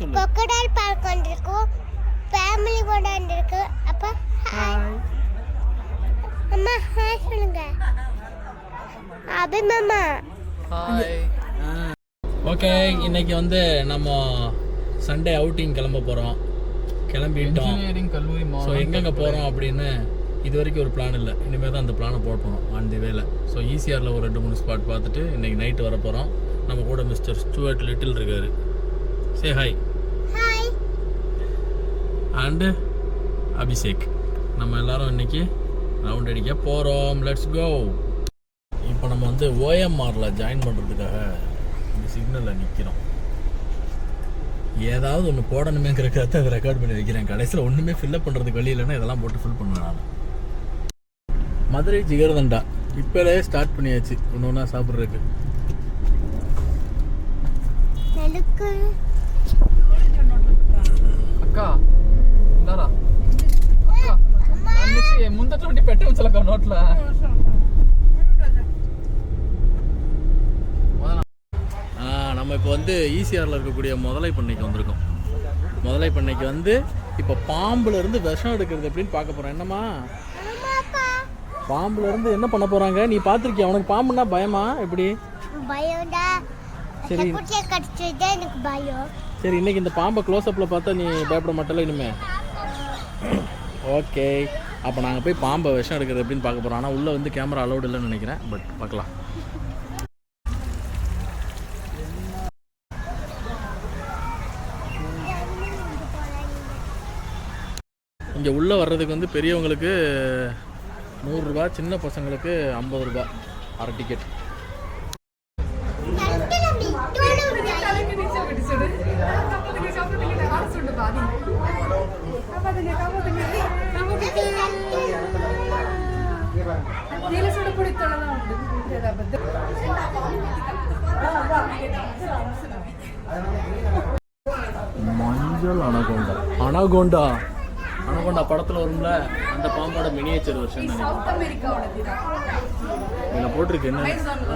crocodile park வந்திருக்கோம். Family கூட வந்திருக்கு. அப்பா ஹாய். அம்மா ஹாய் சொல்லுங்க. அபி மாமா ஹாய். ஓகே, இன்னைக்கு வந்து நம்ம சண்டே அவுட்டிங் கிளம்ப போகிறோம். கிளம்பிட்டோம். இன்ஜினியரிங் கல்லூரி. ஸோ எங்கெங்கே போகிறோம் அப்படின்னு இது வரைக்கும் ஒரு பிளான் இல்லை. இனிமேல் தான் அந்த பிளானை போட போகிறோம் ஆன் தி வேல. ஸோ ஈசிஆரில் ஒரு 2-3 ஸ்பாட் பார்த்துட்டு இன்றைக்கி நைட்டு வர போகிறோம். நம்ம கூட மிஸ்டர் ஸ்டூவர்ட் லிட்டில் இருக்கார். Say hi. Hi. And Abhishek. நம்ம எல்லாரும் இன்னைக்கு ரவுண்ட் அடிக்க போகிறோம். Let's go. இப்போ நம்ம வந்து ஓஎம்ஆரில் ஜாயின் பண்ணுறதுக்காக இந்த சிக்னலில் நிற்கிறோம். ஏதாவது ஒன்று போடணுமேங்கிறக்காக அதை ரெக்கார்ட் பண்ணி வைக்கிறேன். கடைசியில் ஒன்றுமே ஃபில்லப் பண்ணுறதுக்கு வழி இல்லைன்னா இதெல்லாம் போட்டு ஃபில் பண்ணுவேன் நான். மதுரை ஜிகர்தண்டா இப்போலே ஸ்டார்ட் பண்ணியாச்சு ஒன்று ஒன்றா சாப்பிட்றதுக்கு. நெலுக்கு అక్క ఉన్నారా అక్క అన్నిసి ముందట్లో ఉండి పెట్టి ఉంచాలక్క నోట్లో. நம்ம இப்போ வந்து ஈசிஆரில் இருக்கக்கூடிய முதலை பண்ணைக்கு வந்திருக்கோம். முதலை பண்ணைக்கு வந்து இப்போ பாம்புல இருந்து விஷம் எடுக்கிறது எப்படின்னு பார்க்க போகிறோம். என்னம்மா பாம்புல இருந்து என்ன பண்ண போகிறாங்க? நீ பார்த்துருக்கியா? உனக்கு பாம்புன்னா பயமா? எப்படி? பயம்டா. சரி குட்டியை கடிச்சது எனக்கு பயம். சரி, இன்னைக்கு இந்த பாம்பை க்ளோஸ்அப்பில் பார்த்தா நீ பயப்பட மாட்டல இனிமே? ஓகே, அப்போ நாங்கள் போய் பாம்பை விஷம் எடுக்கிறது எப்படின்னு பார்க்க போகிறோம். ஆனால் உள்ளே வந்து கேமரா அலௌடு இல்லைன்னு நினைக்கிறேன். பட் பார்க்கலாம். இங்கே உள்ளே வர்றதுக்கு வந்து பெரியவங்களுக்கு 100 ரூபா, சின்ன பசங்களுக்கு 50 ரூபா அரை டிக்கெட். மஞ்சள் அனகோண்டா. அனகோண்டா அனகோண்டா படத்தில் வரும்ல, அந்த பாம்போட மினியேச்சர் வெர்ஷன் இதில் போட்டிருக்கு. என்ன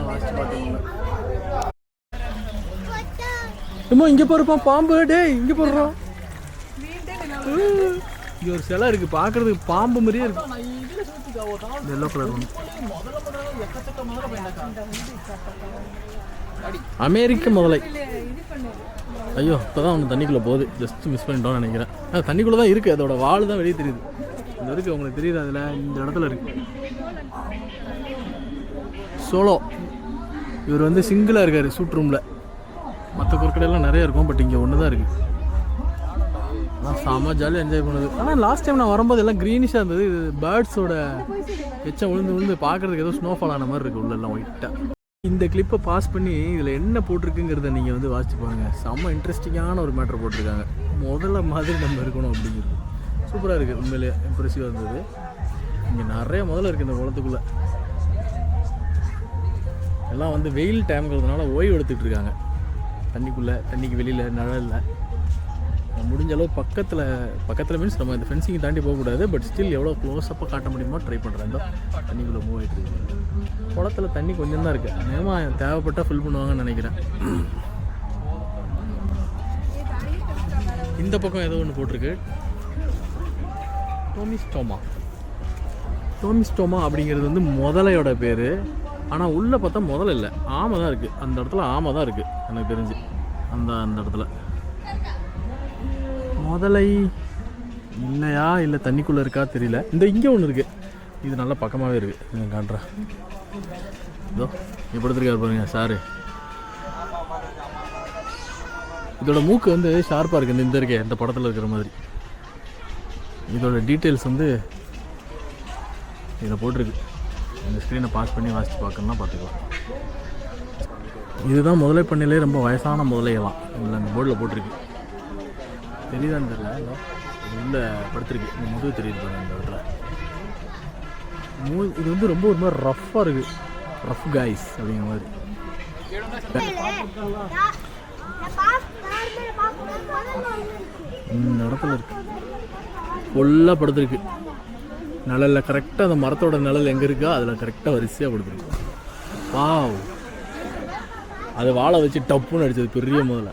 வாசிச்சு பார்த்தீங்களா? ஏமா இங்கே போகிறப்போம் பாம்பு. டே இங்கே போடுறோம். இங்கே ஒரு சிலை இருக்குது, பார்க்குறதுக்கு பாம்பு மாதிரியே இருக்கு. எல்லோ கலர் ஒன்று. அமெரிக்க முதலை. ஐயோ, இப்போதான் ஒன்று தண்ணிக்குள்ளே போகுது. ஜஸ்ட் மிஸ் பண்ணிட்டோம்னு நினைக்கிறேன். தண்ணிக்குள்ளே தான் இருக்குது. அதோட வால் தான் வெளியே தெரியுது. இந்த இருக்குது, உங்களுக்கு தெரியுது? அதில் இந்த இடத்துல இருக்குது. சோலோ. இவர் வந்து சிங்கிளாக இருக்கார் சூட் ரூமில். மற்ற குறுக்கடையெல்லாம் நிறைய இருக்கும், பட் இங்கே ஒன்று தான் இருக்குது. ஆனால் செம்ம ஜாலியாக என்ஜாய் பண்ணுது. ஆனால் லாஸ்ட் டைம் நான் வரும்போது எல்லாம் க்ரீனிஷாக இருந்தது. இது பேர்ட்ஸோட எச்சம் விழுந்து பார்க்குறதுக்கு ஏதோ ஸ்னோஃபால் ஆன மாதிரி இருக்குது உள்ளெல்லாம் ஒயிட்டாக. இந்த கிளிப்பை பாஸ் பண்ணி இதில் என்ன போட்டிருக்குங்கிறத நீங்கள் வந்து வாசிச்சு பாருங்கள். செம்ம இன்ட்ரெஸ்டிங்கான ஒரு மேட்ரு போட்டிருக்காங்க. முதல்ல மாதிரி நம்ம இருக்கணும் அப்படிங்கிறது சூப்பராக இருக்குது. உண்மையிலே இம்ப்ரெசிவாக இருந்தது. இங்கே நிறைய முதல்ல இருக்குது இந்த குளத்துக்குள்ளே. எல்லாம் வந்து வெயில் டைம்ங்கிறதுனால ஓய்வு எடுத்துகிட்டு இருக்காங்க. தண்ணிக்குள்ளே, தண்ணிக்கு வெளியில், நிழலில். முடிஞ்ச அளவு பக்கத்தில் மீன்ஸ் நம்ம இந்த ஃபென்சிங் தாண்டி போகக்கூடாது. பட் ஸ்டில் எவ்வளோ க்ளோஸ்அப்பாக காட்ட முடியுமோ ட்ரை பண்ணுறேன். இந்த தண்ணிக்குள்ளே மூவ் ஆகிட்டு இருக்கு. குளத்துல தண்ணி கொஞ்சம் தான் இருக்குது. நேமாக தேவைப்பட்டால் ஃபில் பண்ணுவாங்கன்னு நினைக்கிறேன். இந்த பக்கம் ஏதோ ஒன்று போட்டிருக்கு. டோமிஸ்டோமா அப்படிங்கிறது வந்து முதலையோட பேர். ஆனால் உள்ளே பார்த்தா முதல்ல இல்லை, ஆமை தான் இருக்குது. அந்த இடத்துல ஆமை தான் இருக்குது எனக்கு தெரிஞ்சு. அந்த இடத்துல முதலை இல்லையா, இல்லை தண்ணிக்குள்ளே இருக்கா தெரியல. இங்கே ஒன்று இருக்குது. இது நல்லா பக்கமாகவே இருக்குது. காட்டுறேன். இதோ இப்போ எடுத்துருக்காரு பாருங்க சாரு. இதோட மூக்கு வந்து ஷார்ப்பாக இருக்குது. இந்த இருக்கே இந்த படத்தில் இருக்கிற மாதிரி. இதோட டீட்டெயில்ஸ் வந்து இதில் போட்டிருக்கு. இந்த ஸ்க்ரீனை பாஸ் பண்ணி வாசித்து பார்க்கணுன்னா பார்த்துக்கலாம். இதுதான் முதலை பண்ணையிலே ரொம்ப வயசான முதலையெல்லாம் இதில் அந்த போர்டில் போட்டிருக்கு. தெரியுதான்னு தெரியல. உள்ளே படுத்துருக்கு. இந்த முதுகு தெரியுது பாருங்க இந்த இடத்துல. இது வந்து ரொம்ப ஒரு மாதிரி ரஃப்பாக இருக்குது. ரஃப் காய்ஸ் அப்படிங்கிற மாதிரி. இந்த இடத்துல இருக்கு. ஃபுல்லாக படுத்துருக்கு நிழலில். கரெக்டாக அந்த மரத்தோட நிழல் எங்கே இருக்கோ அதில் கரெக்டாக வரிசையாக படுத்துருக்கு. வாவ், அது வாழை வச்சு டப்புன்னு அடிச்சது பெரிய முதல்ல.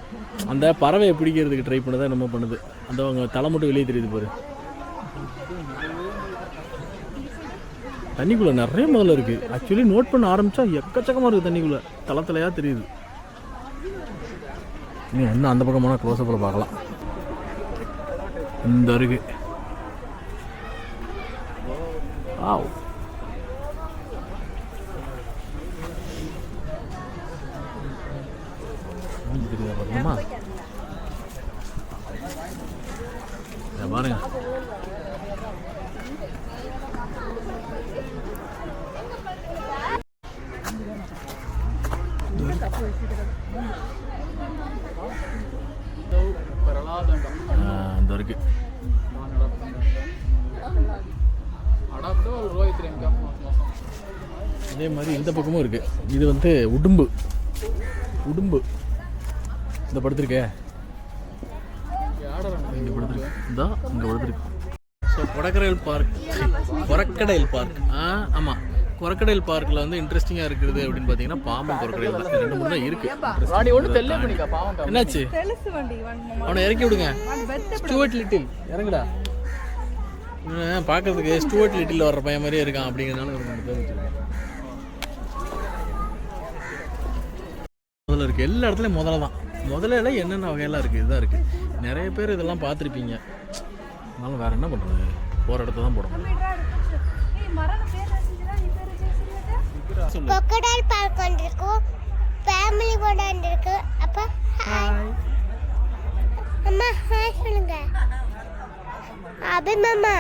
அந்த பறவையை பிடிக்கிறதுக்கு ட்ரை பண்ணதான் நம்ம பண்ணுது. அந்த அவங்க தலை மட்டும் வெளியே தெரியுது பாரு. தண்ணிக்குள்ளே நிறைய முதல்ல இருக்குது. ஆக்சுவலி நோட் பண்ண ஆரம்பித்தா எக்கச்சக்கமாக இருக்குது தண்ணிக்குள்ளே. தலையாக தெரியுது. நீ இன்னும் அந்த பக்கமான க்ளோஸ்அப்பில் பார்க்கலாம். இந்த இருக்கு. ஆவ். தெரியுதா பாருங்கம்மா. பாருங்க. இந்த இருக்கு. அதே மாதிரி இந்த பக்கமும் இருக்கு. இது வந்து உடும்பு. இந்த படுத்திருக்கே இங்கே படுத்துருக்கு. இந்த இங்கே படுத்துருக்கு. So crocodile park. ஆமாம், கொரக்கடைல் பார்க்கில் வந்து இன்ட்ரெஸ்டிங்காக இருக்குது அப்படின்னு பார்த்தீங்கன்னா பாம்பன் கொரக்கடைல் தான். 2-3 தான் இருக்குது. என்னாச்சு? அவனை இறக்கி விடுங்க. ஸ்டூவர்ட் லிட்டில் இறங்குடா. பார்க்கறதுக்கு ஸ்டூவர்ட் லிட்டில் வர்ற பையன் மாதிரியே இருக்கான். அப்படிங்கிறதுனால ஒரு 2 பேர் வச்சுருக்கேன். முதல்ல இருக்குது. எல்லா இடத்துலையும் முதல்ல என்னென்ன வகையெல்லாம் இருக்குது. இதுதான் இருக்குது. நிறைய பேர் இதெல்லாம் பார்த்துருப்பீங்க. அதனால வேறு என்ன பண்ணுறது, போகிற இடத்த தான் போடணும். crocodile பார்க் வந்திருக்கோம். ஃபேமிலி கூட வந்திருக்கு. அப்பா ஹாய். அம்மா ஹாய் சொல்லுங்க. அபி மாமா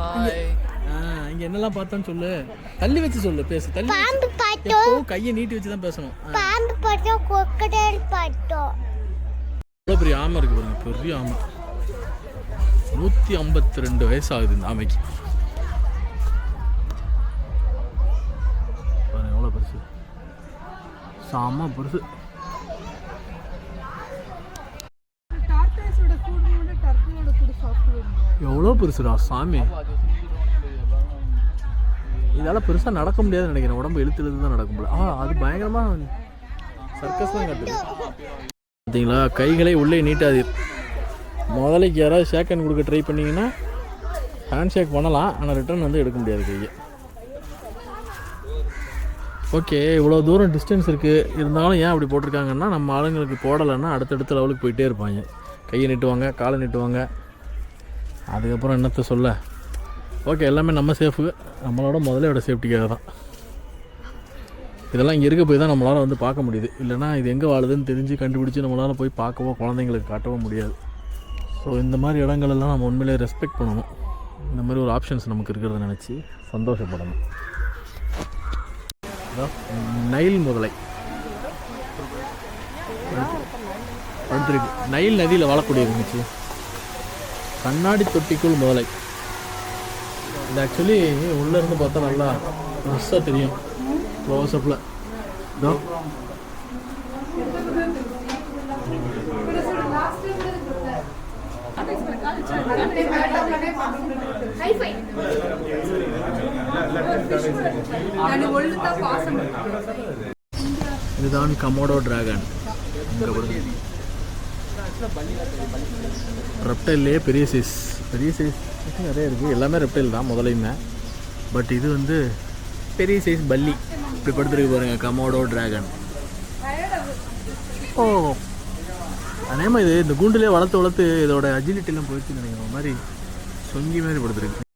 ஹாய். இங்கே என்னெல்லாம் பார்த்தான்னு சொல்லு. தள்ளி வச்சு சொல்லு, பேசு. தள்ளி பாம்பு பார்த்தோம். கையை நீட்டி வச்சு தான் பேசணும். பாம்பு பார்த்தோம், crocodile பார்த்தோம். எவ்வளோ பெரிய ஆமை இருக்குது பாருங்க. பெரிய ஆமை. 152 வயசு ஆகுது இந்த ஆமைக்கு. பாருங்க எவ்வளோ பெருசு. செம்ம பெருசு. எவ்வளோ பெருசுடா சாமி. இதால் பெருசாக நடக்க முடியாதுன்னு நினைக்கிறேன். உடம்பு இழுத்து தான் நடக்க முடியல. அது பயங்கரமாக சர்க்கஸ் தான் காட்டுது. பார்த்தீங்களா, கைகளை உள்ளே நீட்டாது. முதலைக்கு யாராவது ஷேக் ஹேண்ட் கொடுக்க ட்ரை பண்ணிங்கன்னா ஹேண்ட் ஷேக் பண்ணலாம். ஆனால் ரிட்டர்ன் வந்து எடுக்க முடியாது கையை. ஓகே, இவ்வளோ தூரம் டிஸ்டன்ஸ் இருக்குது. இருந்தாலும் ஏன் அப்படி போட்டிருக்காங்கன்னா, நம்ம ஆளுங்களுக்கு போடலைன்னா அடுத்தடுத்த லெவலுக்கு போயிட்டே இருப்பாங்க. கையை நீட்டுவாங்க, காலை நீட்டுவாங்க. அதுக்கப்புறம் என்னத்தை சொல்ல. ஓகே, எல்லாமே நம்ம சேஃபு. நம்மளோட முதலையோட சேஃப்டிக்காக தான் இதெல்லாம். இங்கே இருக்க போய் தான் நம்மளால் வந்து பார்க்க முடியுது. இல்லைனா இது எங்கே வாழுதுன்னு தெரிஞ்சு கண்டுபிடிச்சி நம்மளால் போய் பார்க்கவோ குழந்தைங்களுக்கு காட்டவோ முடியாது. ஸோ இந்த மாதிரி இடங்களெல்லாம் நம்ம உண்மையிலே ரெஸ்பெக்ட் பண்ணணும். இந்த மாதிரி ஒரு ஆப்ஷன்ஸ் நமக்கு இருக்கிறத நினச்சி சந்தோஷப்படணும். நைல் முதலை அடுத்திருக்கு. நைல் நதியில் வாழக்கூடிய இருந்துச்சு. கண்ணாடி தொட்டிக்குள் முதலை. இது ஆக்சுவலி உள்ளேருந்து பார்த்தா நல்லா ரஸ்ஸாக தெரியும் க்ளோஸ்அப்பில். இதோ இதுதான் கமோடோ டிராகன். ரெப்டைல்லையே பெரிய சைஸ் நிறைய இருக்குது. எல்லாமே ரெப்டைல் தான் முதலையுமே. பட் இது வந்து பெரிய சைஸ் பல்லி. இப்படி படுத்துருக்கு பாருங்க, கமோடோ டிராகன். ஓ, அதே மாதிரி இது இந்த கூண்டுலேயே வளர்த்து இதோட அஜிலிட்டிலாம் போயிடுச்சு நினைக்கிற மாதிரி சொங்கி மாதிரி படுத்துருக்கு.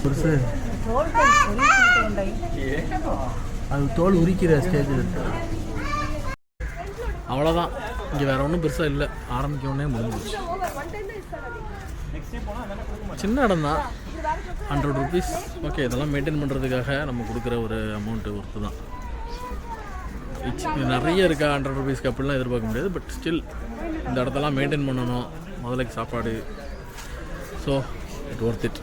பெருசு அது தோல் உரிக்கிற ஸ்டேஜில் இருக்கு. அவ்வளோதான். இங்கே வேறு ஒன்றும் பெருசாக இல்லை. ஆரம்பிக்கவுடனே முடிஞ்சிச்சு. சின்ன இடம் தான். 100 rupees. ஓகே, இதெல்லாம் மெயின்டைன் பண்ணுறதுக்காக நம்ம கொடுக்குற ஒரு அமௌண்ட்டு ஒர்த்து தான். நிறைய இருக்கா 100 rupeesக்கு அப்படிலாம் எதிர்பார்க்க முடியாது. பட் ஸ்டில் இந்த இடத்தெல்லாம் மெயின்டைன் பண்ணணும். முதலைக்கு சாப்பாடு. So it worth it.